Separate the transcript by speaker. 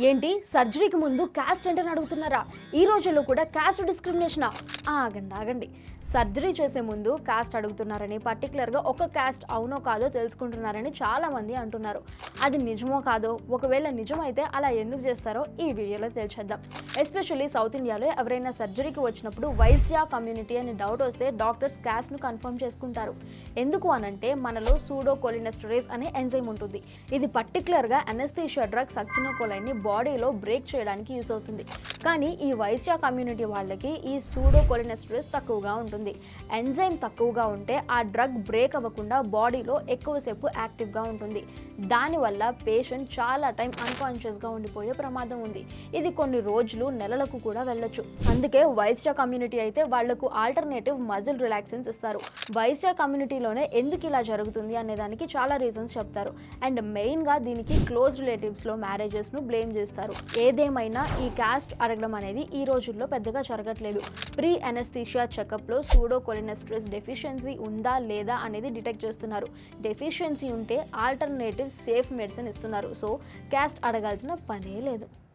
Speaker 1: ఏంటి సర్జరీకి ముందు క్యాస్ట్ ఏంటని అడుగుతున్నారా? ఈ రోజుల్లో కూడా క్యాస్ట్ డిస్క్రిమినేషనా? ఆగండి. సర్జరీ చేసే ముందు కాస్ట్ అడుగుతున్నారని, పర్టికులర్గా ఒక కాస్ట్ అవునో కాదో తెలుసుకుంటున్నారని చాలామంది అంటున్నారు. అది నిజమో కాదో, ఒకవేళ నిజమైతే అలా ఎందుకు చేస్తారో ఈ వీడియోలో తెలిసేద్దాం. ఎస్పెషల్లీ సౌత్ ఇండియాలో ఎవరైనా సర్జరీకి వచ్చినప్పుడు వైశ్య కమ్యూనిటీ అని డౌట్ వస్తే డాక్టర్స్ కాస్ట్ను కన్ఫర్మ్ చేసుకుంటారు. ఎందుకు అనంటే మనలో సూడోకోలినెస్టరేజ్ అనే ఎంజైమ్ ఉంటుంది. ఇది పర్టికులర్గా అనెస్థీషియా డ్రగ్ సక్సినోకోలైన్ని బాడీలో బ్రేక్ చేయడానికి యూస్ అవుతుంది. కానీ ఈ వైశ్య కమ్యూనిటీ వాళ్ళకి ఈ సూడోకోలినెస్టరేజ్ తక్కువగా ఉంటుంది. ఎంజైమ్ తక్కువగా ఉంటే ఆ డ్రగ్ బ్రేక్ అవ్వకుండా బాడీలో ఎక్కువసేపు యాక్టివ్గా ఉంటుంది. దానివల్ల పేషెంట్ చాలా టైం అన్కాన్షియస్గా ఉండిపోయే ప్రమాదం ఉంది. ఇది కొన్ని రోజులు, నెలలకు కూడా వెళ్ళొచ్చు. అందుకే వైశ్య కమ్యూనిటీ అయితే వాళ్లకు ఆల్టర్నేటివ్ మజిల్ రిలాక్సెన్స్ ఇస్తారు. వైశ్య కమ్యూనిటీలోనే ఎందుకు ఇలా జరుగుతుంది అనే దానికి చాలా రీజన్స్ చెప్తారు. అండ్ మెయిన్గా దీనికి క్లోజ్ రిలేటివ్స్లో మ్యారేజెస్ను బ్లేమ్ చేస్తారు. ఏదేమైనా ఈ కాస్ట్ అడగడం అనేది ఈ రోజుల్లో పెద్దగా జరగట్లేదు. ప్రీ అనెస్థీషియా చెకప్లో సూడోకోలినెస్టరేజ్ డెఫిషియన్సీ ఉందా లేదా అనేది డిటెక్ట్ చేస్తున్నారు. డెఫిషియన్సీ ఉంటే ఆల్టర్నేటివ్ సేఫ్ మెడిసిన్ ఇస్తున్నారు. సో కాస్ట్ అడగాల్సిన పనే లేదు.